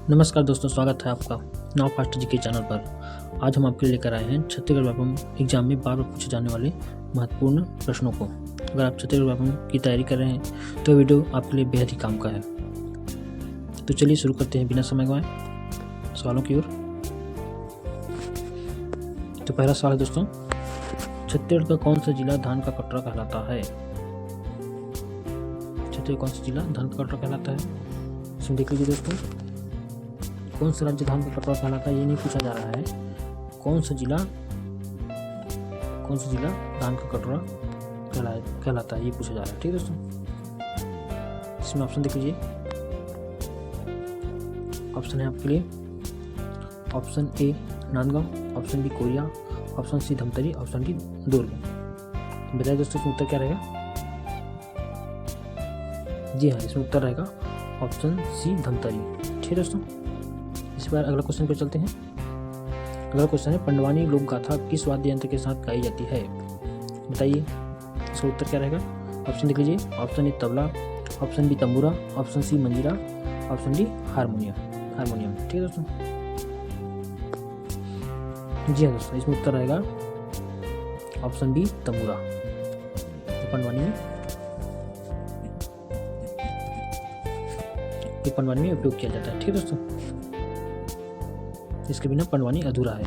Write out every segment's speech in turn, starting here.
नमस्कार दोस्तों, स्वागत है आपका नाव फास्ट जी के चैनल पर। आज हम आपके लिए लेकर आए हैं छत्तीसगढ़ व्यापम एग्जाम में बार बार पूछे जाने वाले महत्वपूर्ण प्रश्नों को। अगर आप छत्तीसगढ़ व्यापम की तैयारी कर रहे हैं तो वीडियो आपके लिए बेहद ही काम का है। तो चलिए शुरू करते हैं बिना समय गंवाए सवालों की ओर। तो पहला सवाल है दोस्तों, छत्तीसगढ़ का कौन सा जिला धान का कटोरा कहलाता है? छत्तीसगढ़ कौन सा जिला धान का कटोरा कहलाता है? इसमें देख लीजिए दोस्तों, कौन सा राज्य धान का कटोरा कहलाता है ये नहीं पूछा जा रहा है। कौन सा जिला धान का कटोरा कहलाता है ये पूछा जा रहा है। ठीक है दोस्तों, इसमें ऑप्शन देख लीजिए। ऑप्शन है आपके लिए option A Nandgaon, option B Korea, option C Dhamtari, option D Durg. बताइए दोस्तों इसमें उत्तर क्या रहेगा? जी हाँ, इसमें उत्तर रहेगा ऑप्शन सी धमतरी। ठीक है दोस्तों, इस बार अगला क्वेश्चन पे चलते हैं। अगला क्वेश्चन है, पंडवानी लोक गाथा किस वाद्य यंत्र के साथ गाई जाती है? बताइए इसका उत्तर क्या रहेगा? ऑप्शन देख लीजिए। Option A tabla, option B tambura, option C manjira, option D harmonium. ठीक है दोस्तों, जी हाँ दोस्तों, इसमें उत्तर रहेगा ऑप्शन बी तंबूरा। तो पंडवानी में उपयोग किया जाता है। ठीक है दोस्तों, इसके बिना पंडवानी अधूरा है।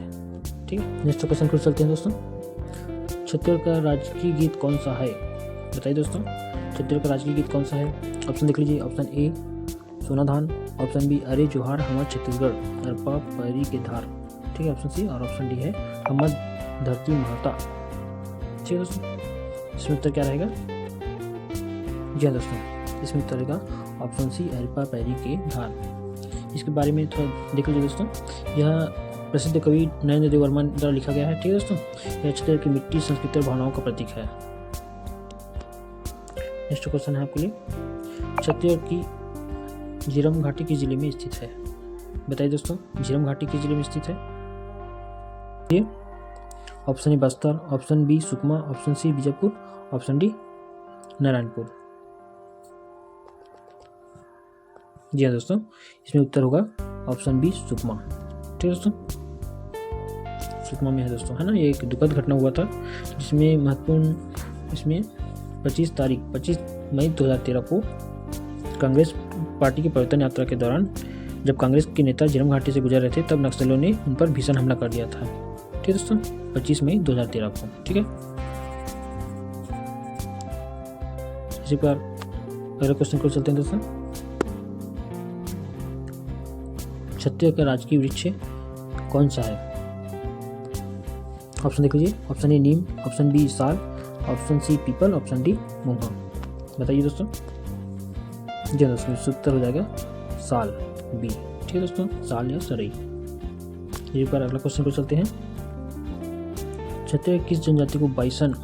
ठीक है, नेक्स्ट क्वेश्चन पर चलते हैं दोस्तों। छत्तीसगढ़ का राजकीय गीत कौन सा है? बताइए दोस्तों, छत्तीसगढ़ का राजकीय गीत कौन सा है? ऑप्शन देख लीजिए। ऑप्शन ए सोना धान, ऑप्शन बी अरे जोहार हमार छत्तीसगढ़, अरपा पैरी के धार। ठीक है, ऑप्शन सी और ऑप्शन डी है हमर धरती माता। ठीक है दोस्तों, इसमें उत्तर क्या रहेगा? जी हाँ दोस्तों, इसमें उत्तर रहेगा ऑप्शन सी अरपा पैरी के धार। इसके बारे में थोड़ा देख लीजिए दोस्तों। यह प्रसिद्ध कवि नरेंद्र देव वर्मा द्वारा लिखा गया है। ठीक है दोस्तों, यह छत्तीसगढ़ की मिट्टी, संस्कृति और भावनाओं का प्रतीक है। नेक्स्ट क्वेश्चन है आपके लिए, छत्तीसगढ़ की झीरम घाटी किस जिले में स्थित है? बताइए दोस्तों, झीरम घाटी किस जिले में स्थित है? ये option A Bastar, option B Sukma, option C Bijapur, option D Narayanpur. जी हाँ दोस्तों, इसमें उत्तर होगा ऑप्शन बी सुकमा। ठीक है दोस्तों, सुकमा में है दोस्तों, है ना। ये एक दुखद घटना हुआ था जिसमें महत्वपूर्ण, इसमें 25 मई 2013 को कांग्रेस पार्टी की परिवर्तन यात्रा के दौरान जब कांग्रेस के नेता झीरम घाटी से गुजर रहे थे तब नक्सलियों ने उन पर भीषण हमला कर दिया था। ठीक है दोस्तों, 25 मई 2013 को। ठीक है, इसी पर अगले क्वेश्चन को चलते हैं दोस्तों। छत्तीसगढ़ का राजकीय वृक्ष कौन सा है? ऑप्शन देख लीजिए। Option A neem, option B sal, option C peepal, option D munga. बताइए दोस्तों। जी दोस्तों, उत्तर हो जाएगा साल, बी। ठीक है दोस्तों, साल या सरई। ये पर अगला क्वेश्चन पर चलते हैं। छत्तीसगढ़ किस जनजाति को बाइसन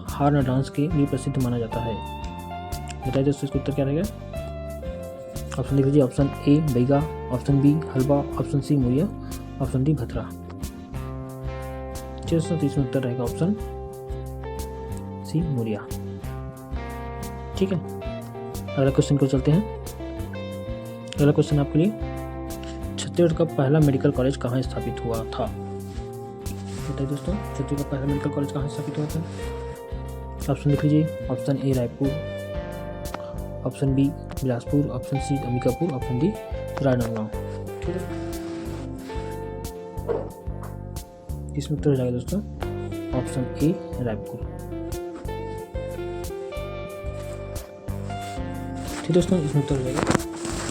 हार्न डांस के लिए प्रसिद्ध माना जाता है? बताइए दोस्तों, इसका उत्तर क्या रहेगा? ऑप्शन देख लीजिए। Option A Baiga, option B Halba, option C Muria, option D Bhadra. दोस्तों, तो इसमें उत्तर रहेगा ऑप्शन सी मुरिया। ठीक है, अगला क्वेश्चन को चलते हैं। अगला क्वेश्चन आपके लिए, छत्तीसगढ़ का पहला मेडिकल कॉलेज कहाँ स्थापित हुआ था? बताइए दोस्तों, छत्तीसगढ़ का पहला मेडिकल कॉलेज कहाँ स्थापित हुआ था? ऑप्शन लिख लीजिए। Option A Raipur, option B Bilaspur, option C Ambikapur, option D Rajnandgaon. ठीक है, इसमें उत्तर हो जाएगा दोस्तों ऑप्शन ए रायपुर। ठीक दोस्तों, इसमें उत्तर हो जाएगा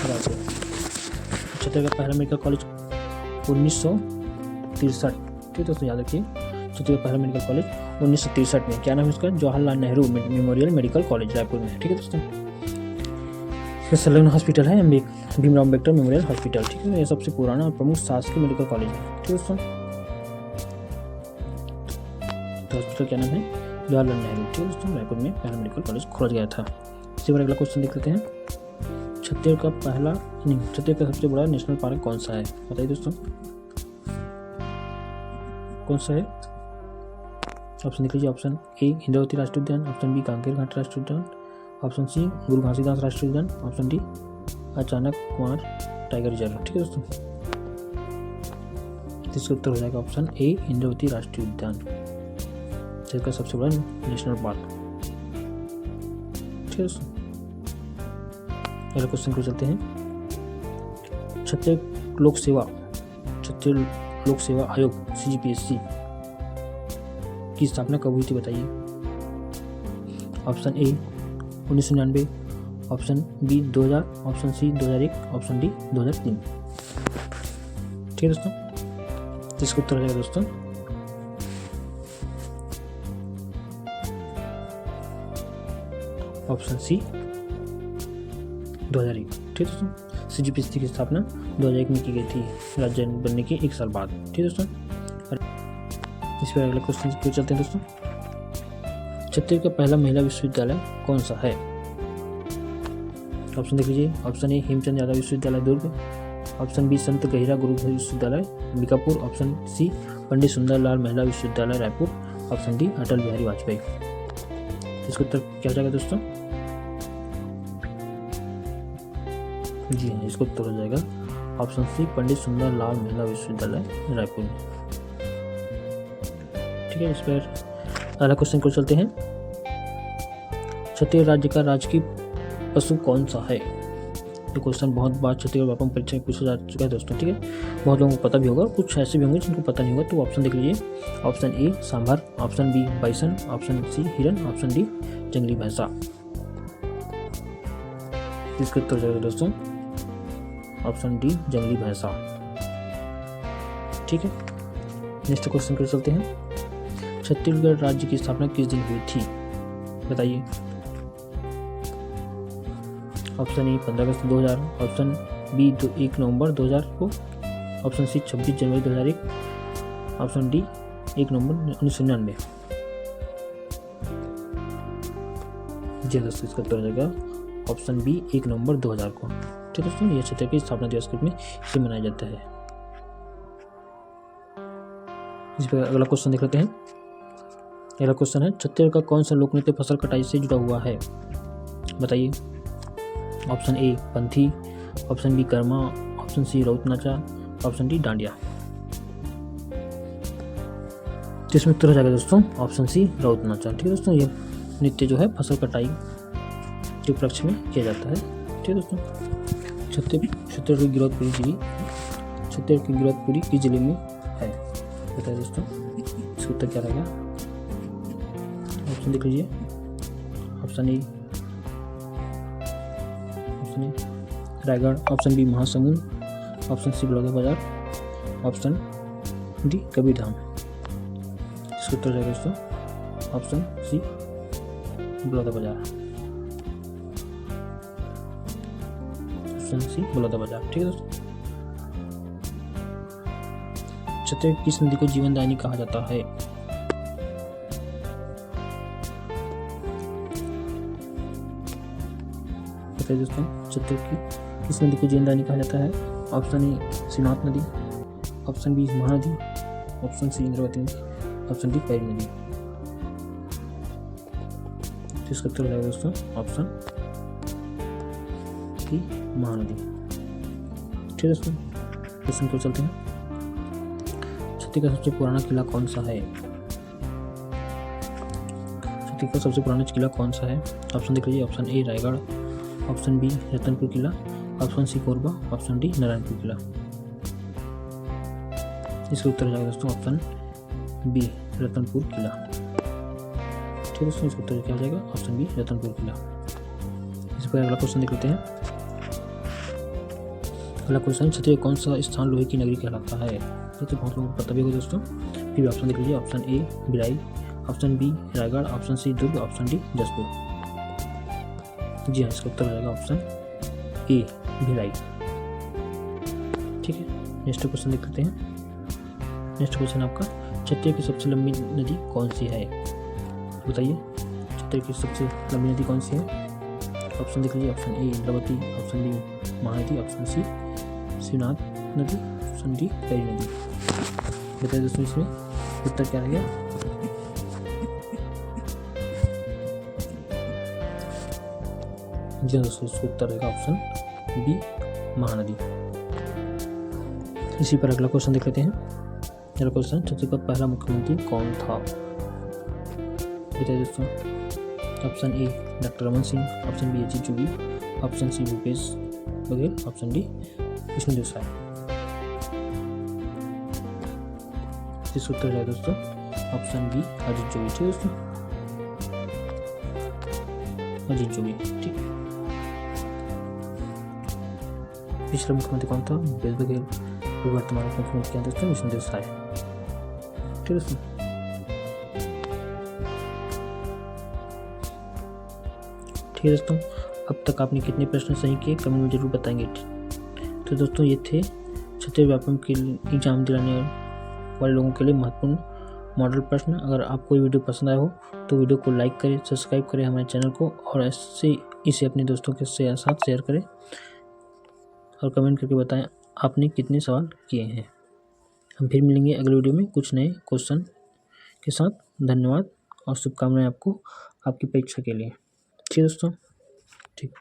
रायपुर। छत्तीसगढ़ का पहला मेडिकल कॉलेज 1963। ठीक दोस्तों, याद रखिए, छत्तीसगढ़ का पहला मेडिकल कॉलेज 1963 में। क्या नाम है इसका? Jawaharlal Nehru memorial medical college Raipur में। ठीक है दोस्तों, संलग्न हॉस्पिटल है भीमराव अम्बेडकर मेमोरियल हॉस्पिटल। ठीक है, ये सबसे पुराना और प्रमुख शासकीय मेडिकल कॉलेज है। ठीक दोस्तों, तो हॉस्पिटल क्या नाम है? जवाहरलाल नेहरू। ठीक दोस्तों, रायपुर में पहला मेडिकल कॉलेज खोला गया था। इसी पर अगला क्वेश्चन देख लेते हैं। छत्तीसगढ़ का सबसे बड़ा नेशनल पार्क कौन सा है? बताइए दोस्तों, कौन सा है? ऑप्शन देख लीजिए। ऑप्शन ए इंद्रावती राष्ट्रीय उद्यान, ऑप्शन बी कांकेर घाट राष्ट्रीय उद्यान, ऑप्शन सी गुरु घासीदास राष्ट्रीय उद्यान, ऑप्शन डी अचानक कुमार टाइगर रिजर्व। ठीक है दोस्तों, इसका उत्तर हो जाएगा ऑप्शन ए इंद्रावती राष्ट्रीय उद्यान, जिसका सबसे बड़ा नेशनल पार्क। ठीक है दोस्तों, अगले क्वेश्चन को चलते हैं। छत्तीसगढ़ लोक सेवा आयोग CGPSC की स्थापना कब हुई थी बताइए। Option A 1999, option B 2000, option C 2001, option D 2003। ठीक है दोस्तों, इसका उत्तर हो जाएगा दोस्तों ऑप्शन सी 2001। ठीक है दोस्तों, CGPSC की स्थापना 2001 में की गई थी, राज्य बनने के 1 साल बाद। ठीक है दोस्तों, इस पर अगले क्वेश्चन पे चलते हैं दोस्तों। छत्तीसगढ़ का पहला महिला विश्वविद्यालय कौन सा है। ऑप्शन देख लीजिए। ऑप्शन ए हेमचंद यादव विश्वविद्यालय दुर्ग, ऑप्शन बी संत गहिरा गुरु विश्वविद्यालय अंबिकापुर, ऑप्शन सी पंडित सुंदरलाल महिला विश्वविद्यालय रायपुर, ऑप्शन डी अटल बिहारी वाजपेयी। इसका उत्तर क्या हो जाएगा दोस्तों। जी हाँ, इसका उत्तर हो जाएगा ऑप्शन सी पंडित सुंदरलाल महिला विश्वविद्यालय रायपुर। ठीक है, इस पर अगला क्वेश्चन को चलते हैं। छत्तीसगढ़ राज्य का राजकीय पशु कौन सा है। ये क्वेश्चन बहुत बार छत्तीसगढ़ व्यापम परीक्षा में पूछा जा चुका है दोस्तों। ठीक है, बहुत लोगों को पता भी होगा, कुछ ऐसे भी होंगे जिनको पता नहीं होगा, तो ऑप्शन देख लीजिए। ऑप्शन ए सांभर, option B bison, option C हिरन, ऑप्शन डी जंगली भैंसा। इसका उत्तर हो जाएगा दोस्तों ऑप्शन डी जंगली भैंसा। ठीक है, नेक्स्ट क्वेश्चन पर चलते हैं। छत्तीसगढ़ राज्य की स्थापना किस दिन हुई थी बताइए। ऑप्शन ए 15 अगस्त 2000, ऑप्शन बी 1 नवंबर 2000 को, ऑप्शन सी 26 जनवरी 2001, ऑप्शन डी 1 नवंबर 1999। जी दोस्तों, इसका उत्तर हो जाएगा ऑप्शन बी 1 नवंबर 2000 को। ठीक है दोस्तों, यह छत्तीसगढ़ की स्थापना दिवस के रूप में इसे मनाया जाता है। इस पर अगला क्वेश्चन देख लेते हैं। अगला क्वेश्चन है छत्तीसगढ़ का कौन सा लोक नृत्य फसल कटाई से जुड़ा हुआ है बताइए। Option A Panthi, option B Karma, option C Raut Nacha, option D dandiya. इसमें उत्तर हो जाएगा दोस्तों ऑप्शन सी राउत नाचा। ठीक है दोस्तों, ये नृत्य जो है फसल कटाई के उपलक्ष्य में किया जाता है। ठीक है दोस्तों, छत्तीसगढ़ की गिरौदपुरी किस जिले में है बताइए दोस्तों। इसका उत्तर क्या रहेगा। ऑप्शन देख लीजिए। Option A Raigarh, option B Mahasamund, option C Balodabazar, option D Kabirdham. इसका उत्तर जाएगा दोस्तों option C Balodabazar. Option C Balodabazar. ठीक है दोस्तों, छत्तीसगढ़ किस नदी को जीवनदायिनी कहा जाता है। बताइए दोस्तों, छत्तीसगढ़ की किस नदी को जीवनदायिनी कहा जाता है। ऑप्शन ए शिवनाथ नदी, option B Mahanadi, option C Indravati नदी, ऑप्शन डी पैरी नदी। इसका उत्तर हो जाएगा दोस्तों ऑप्शन डी महानदी। ठीक है दोस्तों, क्वेश्चन को चलते हैं। छत्तीसगढ़ का सबसे पुराना किला कौन सा है। छत्तीसगढ़ का सबसे पुराना किला कौन सा है। ऑप्शन देख लीजिए। Option A Raigarh, option B Ratanpur किला, option C Korba, option D Narayanpur किला। इसका उत्तर हो जाएगा दोस्तों ऑप्शन बी रतनपुर किला। ठीक है दोस्तों, इसका उत्तर क्या हो जाएगा ऑप्शन बी रतनपुर किला। इस पर अगला क्वेश्चन देख लेते हैं। अगला क्वेश्चन छत्तीसगढ़ कौन सा स्थान लोहे की नगरी कहलाता है। ये तो बहुत लोगों को पता भी होगा दोस्तों, फिर ऑप्शन देख लीजिए। Option A Bhilai, option B Raigarh, option C Durg, option D Jashpur. जी हाँ, इसका उत्तर हो जाएगा ऑप्शन ए भिलाई। ठीक है, नेक्स्ट क्वेश्चन देख लेते हैं। नेक्स्ट क्वेश्चन आपका छत्तीसगढ़ की सबसे लंबी नदी कौन सी है बताइए। छत्तीसगढ़ की सबसे लंबी नदी कौन सी है। ऑप्शन देख लीजिए। Option A Indravati, option B Mahanadi, option C Shivnath नदी, ऑप्शन डी पैरी नदी। बताइए दोस्तों, इसमें उत्तर क्या रहेगा। जी दोस्तों, इसका उत्तर रहेगा ऑप्शन बी महानदी। इसी पर अगला क्वेश्चन देख लेते हैं। अगला क्वेश्चन, छत्तीसगढ़ का पहला मुख्यमंत्री कौन था? बताइए दोस्तों। Option A doctor Raman Singh, option B Ajit Jogi, option C Bhupesh Baghel, option D Vishnudev Sai. इसका उत्तर है दोस्तों ऑप्शन बी अजीत जोगी। ठीक है दोस्तों, अजीत जोगी। ठीक, पिछला मुख्यमंत्री कौन था? भूपेश बघेल। वर्तमान मुख्यमंत्री क्या दोस्तों? विष्णुदेव साय। ठीक है दोस्तों, ठीक है दोस्तों, अब तक आपने कितने प्रश्न सही किए कमेंट में जरूर बताएंगे। तो दोस्तों ये थे छत्तीसगढ़ व्यापम के एग्जाम दिलाने वाले लोगों के लिए महत्वपूर्ण मॉडल प्रश्न। अगर आपको ये वीडियो पसंद आया हो तो वीडियो को लाइक करें, सब्सक्राइब करें हमारे चैनल को, और ऐसे इसे अपने दोस्तों के साथ शेयर करें और कमेंट करके बताएं आपने कितने सवाल किए हैं। हम फिर मिलेंगे अगले वीडियो में कुछ नए क्वेश्चन के साथ। धन्यवाद और शुभकामनाएं आपको आपकी परीक्षा के लिए। ठीक है दोस्तों, ठीक।